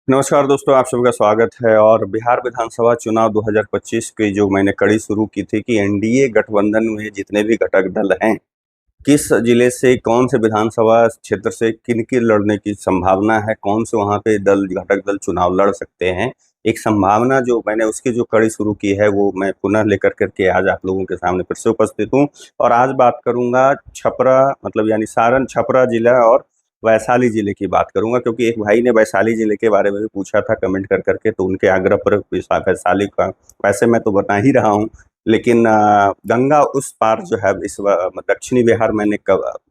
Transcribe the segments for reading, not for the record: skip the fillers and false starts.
नमस्कार दोस्तों, आप सबका स्वागत है। और बिहार विधानसभा चुनाव 2025 की जो मैंने कड़ी शुरू की थी कि एनडीए गठबंधन में जितने भी घटक दल हैं, किस जिले से कौन से विधानसभा क्षेत्र से किनकी लड़ने की संभावना है, कौन से वहाँ पे घटक दल चुनाव लड़ सकते हैं। एक संभावना जो मैंने उसकी जो कड़ी शुरू की है वो मैं पुनः लेकर करके आज आप लोगों के सामने फिर से उपस्थित हूँ। और आज बात करूँगा छपरा मतलब यानी सारण छपरा जिला और वैशाली जिले की बात करूंगा, क्योंकि एक भाई ने वैशाली जिले के बारे में भी पूछा था कमेंट कर करके, तो उनके आग्रह पर वैशाली का वैसे मैं तो बता ही रहा हूँ। लेकिन गंगा उस पार जो है दक्षिणी बिहार मैंने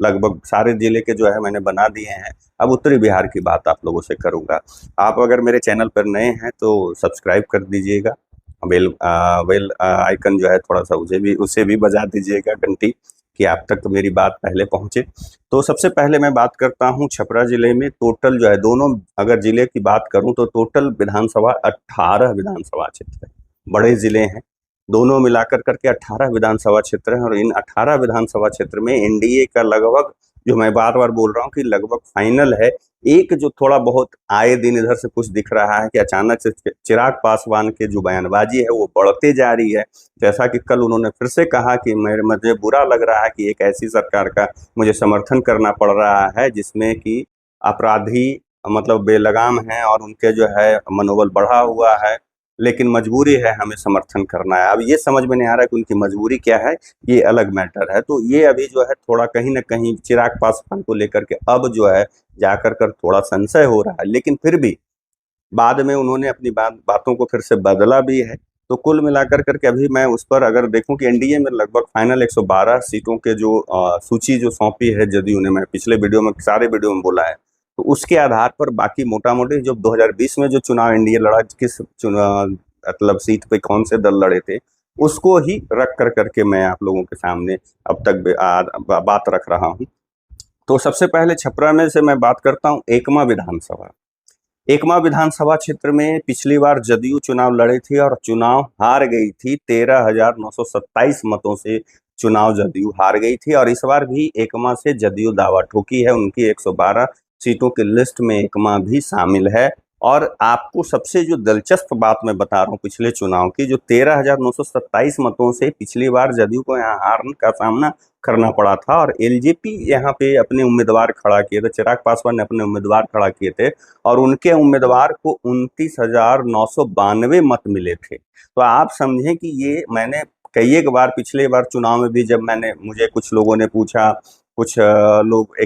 लगभग सारे जिले के जो है मैंने बना दिए हैं। अब उत्तरी बिहार की बात आप लोगों से करूंगा। आप अगर मेरे चैनल पर नए हैं तो सब्सक्राइब कर दीजिएगा। बेल आइकन जो है थोड़ा सा उसे भी बजा दीजिएगा घंटी, कि आप तक तो मेरी बात पहले पहुंचे। तो सबसे पहले मैं बात करता हूं छपरा जिले में टोटल जो है, दोनों अगर जिले की बात करूं तो टोटल विधानसभा 18 विधानसभा क्षेत्र है। बड़े जिले हैं, दोनों मिलाकर करके 18 विधानसभा क्षेत्र हैं। और इन 18 विधानसभा क्षेत्र में एनडीए का लगभग, जो मैं बार बार बोल रहा हूँ कि लगभग फाइनल है। एक जो थोड़ा बहुत आए दिन इधर से कुछ दिख रहा है कि अचानक से चिराग पासवान के जो बयानबाजी है वो बढ़ते जा रही है। जैसा कि कल उन्होंने फिर से कहा कि मुझे बुरा लग रहा है कि एक ऐसी सरकार का मुझे समर्थन करना पड़ रहा है जिसमें कि अपराधी मतलब बेलगाम हैं और उनके जो है मनोबल बढ़ा हुआ है, लेकिन मजबूरी है हमें समर्थन करना है। अब ये समझ में नहीं आ रहा है कि उनकी मजबूरी क्या है, ये अलग मैटर है। तो ये अभी जो है थोड़ा कहीं ना कहीं चिराग पासवान को लेकर के अब जो है जाकर कर थोड़ा संशय हो रहा है, लेकिन फिर भी बाद में उन्होंने अपनी बातों को फिर से बदला भी है। तो कुल मिलाकर करके अभी मैं उस पर अगर देखूं कि एनडीए में लगभग फाइनल 112 सीटों के जो सूची जो सौंपी है जदयू ने, मैं पिछले वीडियो में सारे वीडियो में बोला है, तो उसके आधार पर बाकी मोटा मोटी जो 2020 में जो चुनाव एनडीए लड़ा, किस चुनाव मतलब सीट पे कौन से दल लड़े थे, उसको ही रख कर करके मैं आप लोगों के सामने अब तक बात रख रहा हूँ। तो सबसे पहले छपरा में से मैं बात करता हूँ एकमा विधानसभा। एकमा विधानसभा क्षेत्र में पिछली बार जदयू चुनाव लड़ी थी और चुनाव हार गई थी। 13,927 मतों से चुनाव जदयू हार गई थी। और इस बार भी एकमा से जदयू दावा ठोकी है, उनकी 112 सीटों की लिस्ट में एकमा भी शामिल है। और आपको सबसे जो दिलचस्प बात मैं बता रहा हूँ पिछले चुनाव की, जो 13,927 मतों से पिछली बार जदयू को यहाँ हार का सामना करना पड़ा था और एलजेपी यहाँ पे अपने उम्मीदवार खड़ा किए थे, चिराग पासवान ने अपने उम्मीदवार खड़ा किए थे और उनके उम्मीदवार को 29,992 मत मिले थे। तो आप समझें कि ये मैंने कई एक बार पिछले बार चुनाव में भी जब मुझे कुछ लोगों ने पूछा, कुछ लोग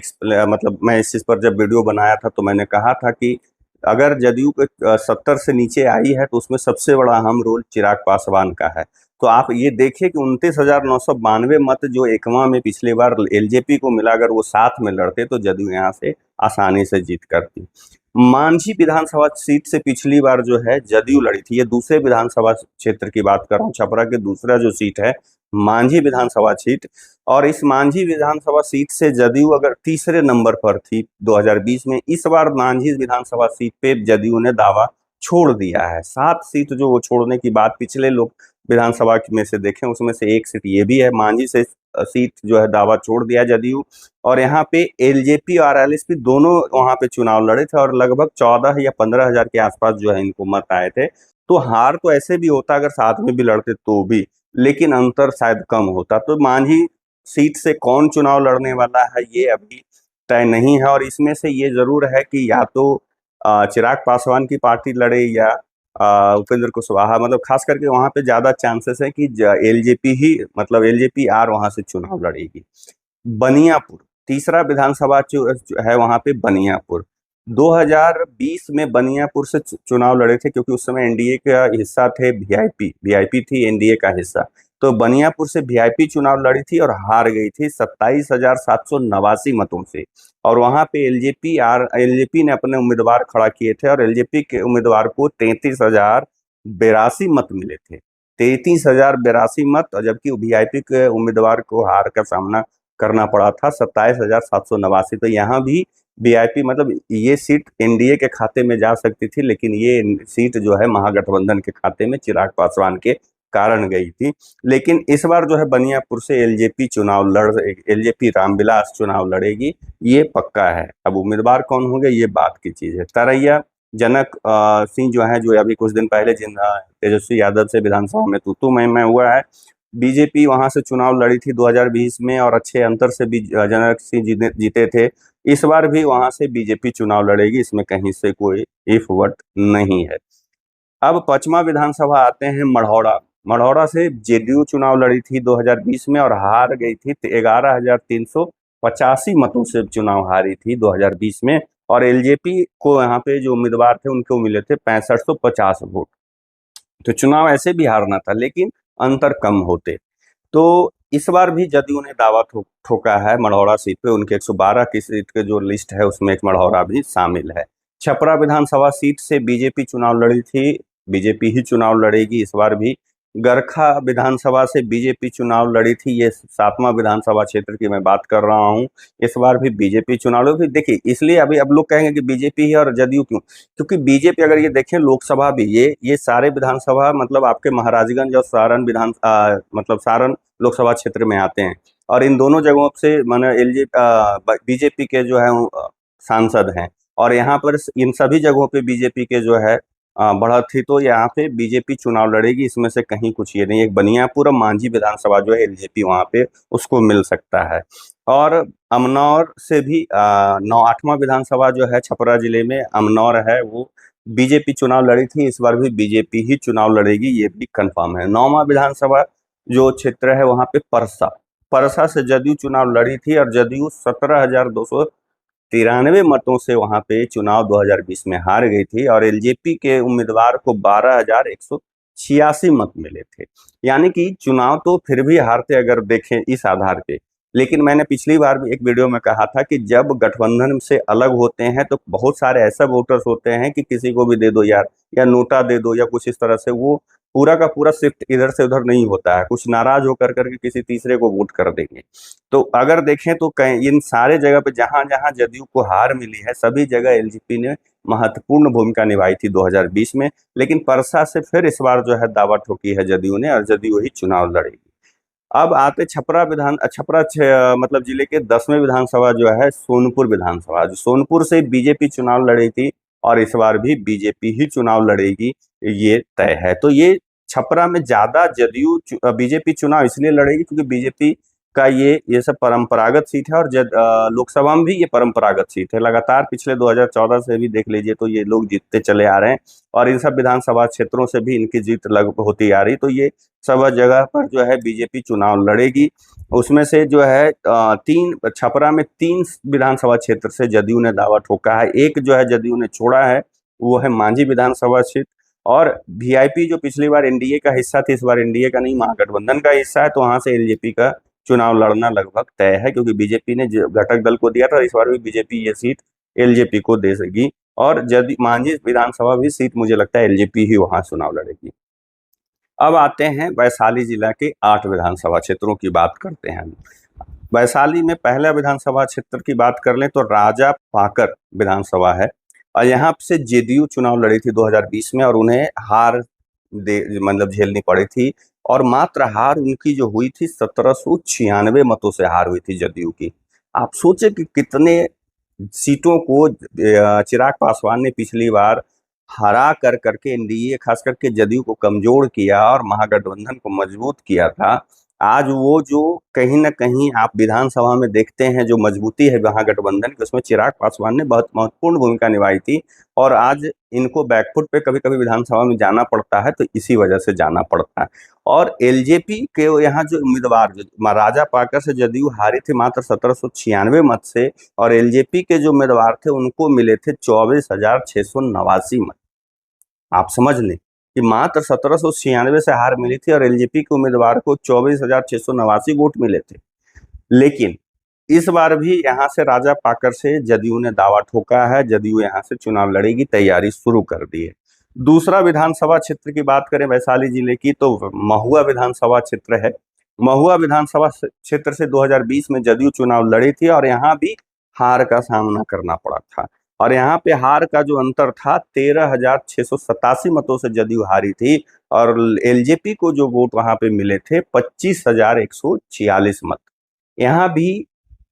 मतलब मैं इस चीज पर जब वीडियो बनाया था तो मैंने कहा था कि अगर जदयू के 70 से नीचे आई है तो उसमें सबसे बड़ा अहम रोल चिराग पासवान का है। तो आप ये देखिए कि 29,992 मत जो एकमा में पिछली बार एलजेपी को मिला, अगर वो साथ में लड़ते तो जदयू यहाँ से आसानी से जीत करती। मांझी विधानसभा सीट से पिछली बार जो है जदयू लड़ी थी। ये दूसरे विधानसभा क्षेत्र की बात कर रहा हूँ, छपरा के दूसरा जो सीट है मांझी विधानसभा सीट। और इस मांझी विधानसभा सीट से जदयू अगर तीसरे नंबर पर थी 2020 में, इस बार मांझी विधानसभा सीट पे जदयू ने दावा छोड़ दिया है। 7 सीट जो वो छोड़ने की बात पिछले लोग विधानसभा में से देखें, उसमें से एक सीट ये भी है। मांझी से सीट जो है दावा छोड़ दिया जदयू। और यहाँ पे एलजेपी और एलएसपी दोनों वहाँ पे चुनाव लड़े थे और लगभग 14 या 15 हजार के आसपास जो है इनको मत आए थे। तो हार तो ऐसे भी होता अगर साथ में भी लड़ते तो भी, लेकिन अंतर शायद कम होता। तो मांझी सीट से कौन चुनाव लड़ने वाला है ये अभी तय नहीं है। और इसमें से ये जरूर है कि या तो चिराग पासवान की पार्टी लड़े या उपेंद्र कुशवाहा, मतलब खास करके वहां पे ज्यादा चांसेस है कि एलजेपी ही मतलब एलजेपी आर वहां से चुनाव लड़ेगी। बनियापुर तीसरा विधानसभा है वहां पे बनियापुर। 2020 में बनियापुर से चुनाव लड़े थे, क्योंकि उस समय एनडीए का हिस्सा थे वीआईपी, वीआईपी थी एनडीए का हिस्सा। तो बनियापुर से वीआईपी चुनाव लड़ी थी और हार गई थी 27,789 मतों से। और वहां पे एलजेपी ने अपने उम्मीदवार खड़ा किए थे और एलजेपी के उम्मीदवार को 33,082 मत मिले थे। 33,082 मत, और जबकि वीआईपी के उम्मीदवार को हार का सामना करना पड़ा था 27,789। तो यहाँ भी वीआईपी मतलब ये सीट एनडीए के खाते में जा सकती थी, लेकिन ये सीट जो है महागठबंधन के खाते में चिराग पासवान के कारण गई थी। लेकिन इस बार जो है बनियापुर से एलजेपी रामविलास चुनाव लड़ेगी, ये पक्का है। अब उम्मीदवार कौन होंगे ये बात की चीज है। तरैया जनक सिंह जो है, जो अभी कुछ दिन पहले जिन तेजस्वी यादव से विधानसभा में तू मैं हुआ है, बीजेपी वहां से चुनाव लड़ी थी 2020 में और अच्छे अंतर से भी जनक सिंह जीते थे। इस बार भी वहां से बीजेपी चुनाव लड़ेगी, इसमें कहीं से कोई इफ वट नहीं है। अब पचमा विधानसभा आते हैं मढ़ौरा। मढ़ौरा से जेडीयू चुनाव लड़ी थी 2020 में और हार गई थी। 11,385 मतों से चुनाव हारी थी 2020 में। और एलजेपी को यहाँ पे जो उम्मीदवार थे उनको मिले थे 6550 वोट। तो चुनाव ऐसे भी हारना था, लेकिन अंतर कम होते। तो इस बार भी जदयू ने दावा ठोका है मढ़ौरा सीट पे। उनके 112 की सीट के जो लिस्ट है उसमें एक मढ़ौरा भी शामिल है। छपरा विधानसभा सीट से बीजेपी चुनाव लड़ी थी, बीजेपी ही चुनाव लड़ेगी इस बार भी। गरखा विधानसभा से बीजेपी चुनाव लड़ी थी, ये 7वां विधानसभा क्षेत्र की मैं बात कर रहा हूँ। इस बार भी बीजेपी चुनाव लड़ी। देखिए, इसलिए अभी अब लोग कहेंगे कि बीजेपी ही और जदयू क्यों, क्योंकि बीजेपी अगर ये देखें लोकसभा भी, ये सारे विधानसभा मतलब आपके महाराजगंज और सारण मतलब सारण लोकसभा क्षेत्र में आते हैं। और इन दोनों जगहों से माने बीजेपी के जो है सांसद हैं। और यहाँ पर इन सभी जगहों पे बीजेपी के जो है बढ़त थी। तो यहाँ पे बीजेपी चुनाव लड़ेगी, इसमें से कहीं कुछ ये नहीं। एक बनियापुर और मांझी विधानसभा जो है एलजेपी वहाँ पे उसको मिल सकता है। और अमनौर से भी 8वां विधानसभा जो है छपरा जिले में अमनौर है, वो बीजेपी चुनाव लड़ी थी, इस बार भी बीजेपी ही चुनाव लड़ेगी, ये भी कंफर्म है। 9वां विधानसभा जो क्षेत्र है वहाँ पे परसा, परसा से जदयू चुनाव लड़ी थी और जदयू 17,293 मतों से वहां पे चुनाव 2020 में हार गई थी। और एलजेपी के उम्मीदवार को 12,186 मत मिले थे। यानी कि चुनाव तो फिर भी हारते अगर देखें इस आधार पे। लेकिन मैंने पिछली बार भी एक वीडियो में कहा था कि जब गठबंधन से अलग होते हैं तो बहुत सारे ऐसा वोटर्स होते हैं कि किसी को भी दे दो यार, या नोटा दे दो या कुछ इस तरह से, वो पूरा का पूरा शिफ्ट इधर से उधर नहीं होता है, कुछ नाराज होकर करके किसी तीसरे को वोट कर देंगे। तो अगर देखें तो कहीं इन सारे जगह पे जहां जहां जदयू को हार मिली है, सभी जगह एलजेपी ने महत्वपूर्ण भूमिका निभाई थी 2020 में। लेकिन परसा से फिर इस बार जो है दावा ठोकी है जदयू ने और जदयू ही चुनाव लड़ेगी। अब आते मतलब जिले के 10वें विधानसभा जो है सोनपुर विधानसभा, जो सोनपुर से बीजेपी चुनाव लड़ी थी और इस बार भी बीजेपी ही चुनाव लड़ेगी, ये तय है। तो ये छपरा में ज्यादा जदयू बीजेपी चुनाव इसलिए लड़ेगी क्योंकि बीजेपी का ये सब परंपरागत सीट है। और लोकसभा में भी ये परंपरागत सीट है, लगातार पिछले 2014 से भी देख लीजिए तो ये लोग जीतते चले आ रहे हैं। और इन सब विधानसभा क्षेत्रों से भी इनकी जीत होती आ रही। तो ये सब जगह पर जो है बीजेपी चुनाव लड़ेगी। उसमें से जो है छपरा में 3 विधानसभा क्षेत्र से जदयू ने दावा ठोका है। एक जो है जदयू ने छोड़ा है, वो है मांझी विधानसभा क्षेत्र। और वीआईपी जो पिछली बार एनडीए का हिस्सा थी, इस बार एनडीए का नहीं महागठबंधन का हिस्सा है, तो वहां से एलजेपी का चुनाव लड़ना लगभग तय है, क्योंकि बीजेपी ने घटक दल को दिया था। इस बार भी बीजेपी ये सीट एलजेपी को दे देगी। और यदि मांझी विधानसभा भी सीट मुझे लगता है एलजेपी ही वहां चुनाव लड़ेगी। अब आते हैं वैशाली जिला के 8 विधानसभा क्षेत्रों की बात करते हैं। वैशाली में पहला विधानसभा क्षेत्र की बात कर लें तो राजा पाकर विधानसभा है। और यहाँ से जेडीयू चुनाव लड़ी थी 2020 में और उन्हें हार मतलब झेलनी पड़ी थी। और मात्र हार उनकी जो हुई थी 1796 मतों से हार हुई थी जदयू की। आप सोचे कि कितने सीटों को चिराग पासवान ने पिछली बार हरा कर करके एनडीए खास करके जदयू को कमजोर किया और महागठबंधन को मजबूत किया था। आज वो जो कहीं ना कहीं आप विधानसभा में देखते हैं जो मजबूती है महागठबंधन की, उसमें चिराग पासवान ने बहुत महत्वपूर्ण भूमिका निभाई थी। और आज इनको बैकफुट पे कभी कभी विधानसभा में जाना पड़ता है, तो इसी वजह से जाना पड़ता है। और एलजेपी के यहाँ जो उम्मीदवार जो राजा पाकर से जदयू हारी थी मात्र 1796 मत से, और एलजेपी के जो उम्मीदवार थे उनको मिले थे 24,689 मत। आप समझ लें कि मात्र 1796 से हार मिली थी और एलजेपी के उम्मीदवार को 24,689 वोट मिले थे। लेकिन इस बार भी यहां से राजा पाकर से जदयू ने दावा ठोका है, जदयू यहां से चुनाव लड़ेगी, तैयारी शुरू कर दी है। दूसरा विधानसभा क्षेत्र की बात करें वैशाली जिले की तो महुआ विधानसभा क्षेत्र है। महुआ विधानसभा क्षेत्र से 2020 में जदयू चुनाव लड़ी थी और यहाँ भी हार का सामना करना पड़ा था। और यहाँ पे हार का जो अंतर था 13,687 मतों से जदयू हारी थी। और एलजेपी को जो वोट वहां पे मिले थे 25,146 मत। यहाँ भी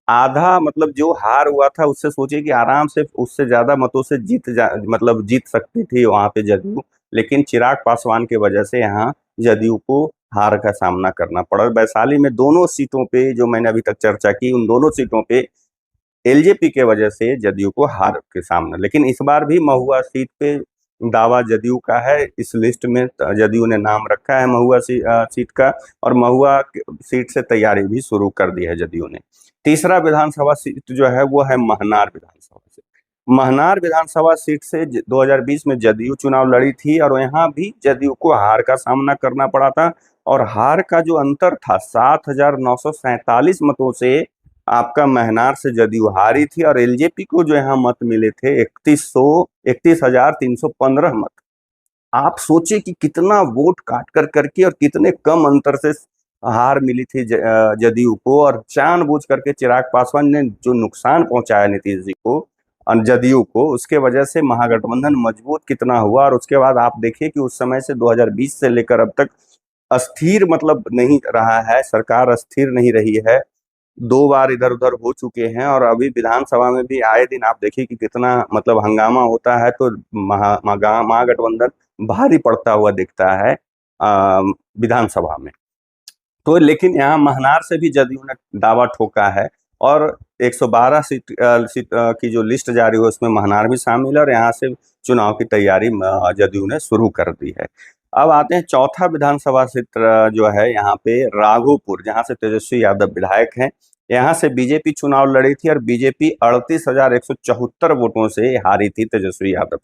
आधा मतलब जो हार हुआ था उससे सोचिए कि आराम से उससे ज्यादा मतों से मतलब जीत सकती थी वहां पे जदयू। लेकिन चिराग पासवान की वजह से यहाँ जदयू को हार का सामना करना पड़ा। वैशाली में दोनों सीटों पे जो मैंने अभी तक चर्चा की, उन दोनों सीटों पे एलजेपी के वजह से जदयू को हार के सामना। लेकिन इस बार भी महुआ सीट पे दावा जदयू का है। इस लिस्ट में जदयू ने नाम रखा है महुआ सीट का, और महुआ सीट से तैयारी भी शुरू कर दी है जदयू ने। तीसरा विधानसभा सीट जो है वो है महनार विधानसभा से। महनार विधानसभा सीट से 2020 में जदयू चुनाव लड़ी थी, और यहाँ भी जदयू को हार का सामना करना पड़ा था। और हार का जो अंतर था 7,947 मतों से आपका महनार से जदयू हारी थी, और एलजेपी को जो यहाँ मत मिले थे 31,315 मत। आप सोचिए कि कितना वोट काट कर करके और कितने कम अंतर से हार मिली थी जदयू को। और जानबूझ करके चिराग पासवान ने जो नुकसान पहुंचाया नीतीश जी को और जदयू को, उसके वजह से महागठबंधन मजबूत कितना हुआ। और उसके बाद आप देखिए कि उस समय से 2020 से लेकर अब तक अस्थिर मतलब नहीं रहा है, सरकार अस्थिर नहीं रही है। दो बार इधर उधर हो चुके हैं, और अभी विधानसभा में भी आए दिन आप देखिए कि कितना मतलब हंगामा होता है। तो महागठबंधन भारी पड़ता हुआ दिखता है विधानसभा में। तो लेकिन यहाँ महनार से भी जदयू ने दावा ठोका है, और 112 सीट की जो लिस्ट जारी हुई उसमें महनार भी शामिल है, और यहाँ से चुनाव की तैयारी जदयू ने शुरू कर दी है। अब आते हैं चौथा विधानसभा क्षेत्र जो है यहाँ पे राघोपुर, जहाँ से तेजस्वी यादव विधायक हैं। यहाँ से बीजेपी चुनाव लड़ी थी, और बीजेपी 38,174 वोटों से हारी थी तेजस्वी यादव।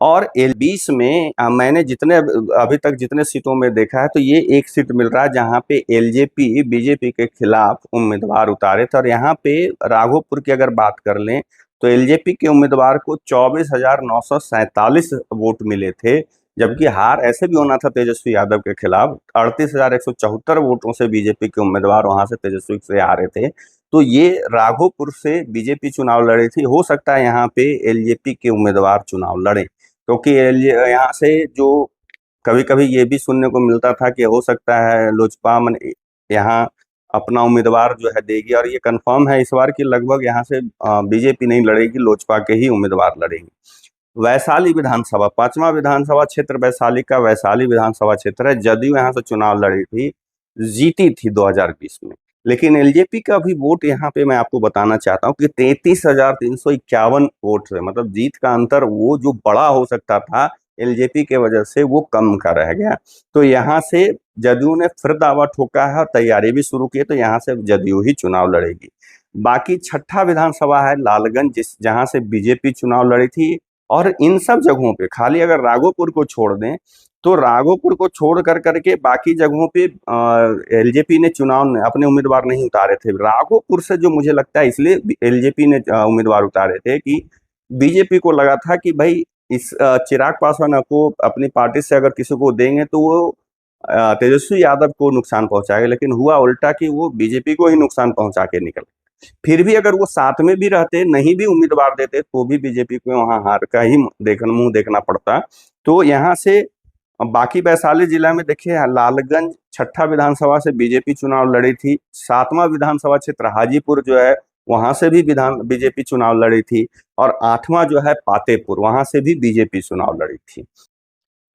और एल 20 में मैंने जितने अभी तक जितने सीटों में देखा है, तो ये एक सीट मिल रहा है जहाँ पे एलजेपी बीजेपी के खिलाफ उम्मीदवार उतारे थे। और यहाँ पे राघोपुर की अगर बात कर लें तो एलजेपी के उम्मीदवार को 24,947 वोट मिले थे, जबकि हार ऐसे भी होना था तेजस्वी यादव के खिलाफ। 38,174 वोटों से बीजेपी के उम्मीदवार वहां से तेजस्वी से हारे थे। तो ये राघोपुर से बीजेपी चुनाव लड़ी थी। हो सकता है यहाँ पे एलजेपी के उम्मीदवार चुनाव लड़े, क्योंकि यहाँ से जो कभी कभी ये भी सुनने को मिलता था कि हो सकता है लोजपा मन यहाँ अपना उम्मीदवार जो है देगी, और ये कंफर्म है इस बार की लगभग यहाँ से बीजेपी नहीं लड़ेगी, लोजपा के ही उम्मीदवार लड़ेंगे। वैशाली विधानसभा, पांचवा विधानसभा क्षेत्र वैशाली का वैशाली विधानसभा क्षेत्र है। जदयू यहाँ से चुनाव लड़ी थी, जीती थी 2020 में। लेकिन एलजेपी का भी वोट यहाँ पे मैं आपको बताना चाहता हूँ कि 33,351 वोट से मतलब जीत का अंतर वो जो बड़ा हो सकता था एलजेपी के वजह से वो कम का रह गया। तो यहाँ से जदयू ने फिर दावा ठोका है और तैयारी भी शुरू की है, तो यहाँ से जदयू ही चुनाव लड़ेगी। बाकी छठा विधानसभा है लालगंज, जहाँ से बीजेपी चुनाव लड़ी थी। और इन सब जगहों पे खाली अगर राघोपुर को छोड़ दें, तो राघोपुर को छोड़ कर करके बाकी जगहों पे एलजेपी ने चुनाव अपने उम्मीदवार नहीं उतारे थे। राघोपुर से जो मुझे लगता है इसलिए एलजेपी ने उम्मीदवार उतारे थे कि बीजेपी को लगा था कि भाई इस चिराग पासवान को अपनी पार्टी से अगर किसी को देंगे तो वो तेजस्वी यादव को नुकसान पहुंचाएगा। लेकिन हुआ उल्टा कि वो बीजेपी को ही नुकसान पहुंचा के निकल। फिर भी अगर वो साथ में भी रहते, नहीं भी उम्मीदवार देते, तो भी बीजेपी को वहां हार का ही मुंह देखना पड़ता। तो यहाँ से बाकी वैशाली जिला में देखिए लालगंज छठा विधानसभा से बीजेपी चुनाव लड़ी थी। सातवां विधानसभा क्षेत्र हाजीपुर जो है वहां से भी बीजेपी चुनाव लड़ी थी। और आठवां जो है पातेपुर, वहां से भी बीजेपी चुनाव लड़ी थी।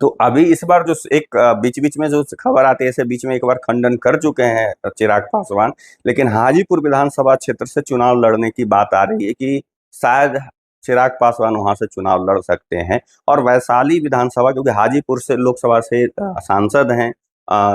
तो अभी इस बार जो एक बीच बीच में जो खबर आती है, ऐसे बीच में एक बार खंडन कर चुके हैं चिराग पासवान, लेकिन हाजीपुर विधानसभा क्षेत्र से चुनाव लड़ने की बात आ रही है कि शायद चिराग पासवान वहां से चुनाव लड़ सकते हैं। और वैशाली विधानसभा, क्योंकि हाजीपुर से लोकसभा से सांसद हैं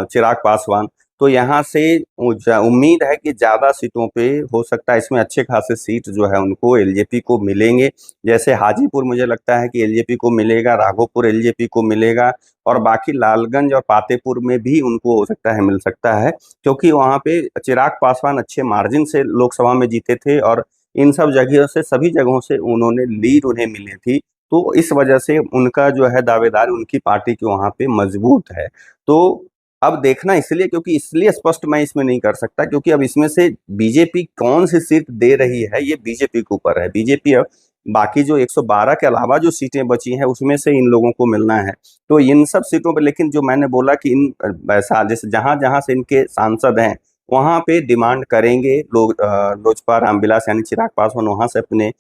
चिराग पासवान, तो यहाँ से उम्मीद है कि ज्यादा सीटों पे हो सकता है इसमें अच्छे खासे सीट जो है उनको एलजेपी को मिलेंगे। जैसे हाजीपुर मुझे लगता है कि एलजेपी को मिलेगा, राघोपुर एलजेपी को मिलेगा, और बाकी लालगंज और पातेपुर में भी उनको हो सकता है मिल सकता है, क्योंकि वहां पे चिराग पासवान अच्छे मार्जिन से लोकसभा में जीते थे, और इन सब जगहों से सभी जगहों से उन्होंने लीड उन्हें मिली थी। तो इस वजह से उनका जो है दावेदार उनकी पार्टी की वहां पे मजबूत है। तो अब देखना इसलिए, क्योंकि इसलिए स्पष्ट मैं इसमें नहीं कर सकता क्योंकि अब इसमें से बीजेपी कौन सी सीट दे रही है ये बीजेपी के ऊपर है। बीजेपी अब बाकी जो 112 के अलावा जो सीटें बची हैं उसमें से इन लोगों को मिलना है। तो इन सब सीटों पे, लेकिन जो मैंने बोला कि इन वैसा जैसे जहां जहां से इनके सांसद हैं वहाँ पे डिमांड करेंगे लोग, लोजपा रामविलास यानी चिराग पासवान वहाँ से अपने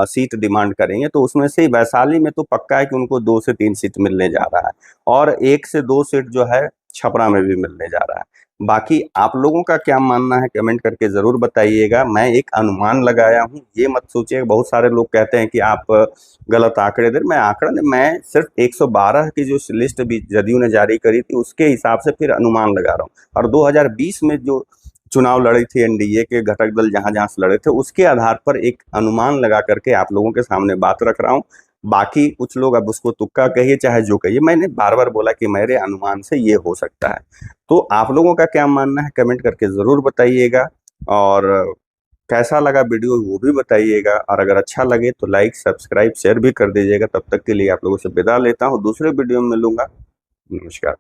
सीट डिमांड करेंगे, तो उसमें से वैशाली में तो पक्का है कि उनको 2 से 3 सीट मिलने जा रहा है, और 1 से 2 सीट जो है छपरा में भी मिलने जा रहा है। बाकी आप लोगों का क्या मानना है कमेंट करके जरूर बताइएगा। मैं एक अनुमान लगाया हूँ, ये मत सोचिए। बहुत सारे लोग कहते हैं कि आप गलत आंकड़े दे, मैं आंकड़ा नहीं, मैं सिर्फ 112 की जो लिस्ट भी जदयू ने जारी करी थी उसके हिसाब से फिर अनुमान लगा रहा हूँ, और 2020 में जो चुनाव लड़ी थी एनडीए के घटक दल जहां जहां से लड़े थे उसके आधार पर एक अनुमान लगा करके आप लोगों के सामने बात रख रहा हूं। बाकी कुछ लोग अब उसको तुक्का कहिए चाहे जो कहिए, मैंने बार बार बोला कि मेरे अनुमान से ये हो सकता है। तो आप लोगों का क्या मानना है कमेंट करके जरूर बताइएगा, और कैसा लगा वीडियो वो भी बताइएगा, और अगर अच्छा लगे तो लाइक सब्सक्राइब शेयर भी कर दीजिएगा। तब तक के लिए आप लोगों से विदा लेता हूँ, दूसरे वीडियो में मिलूंगा। नमस्कार।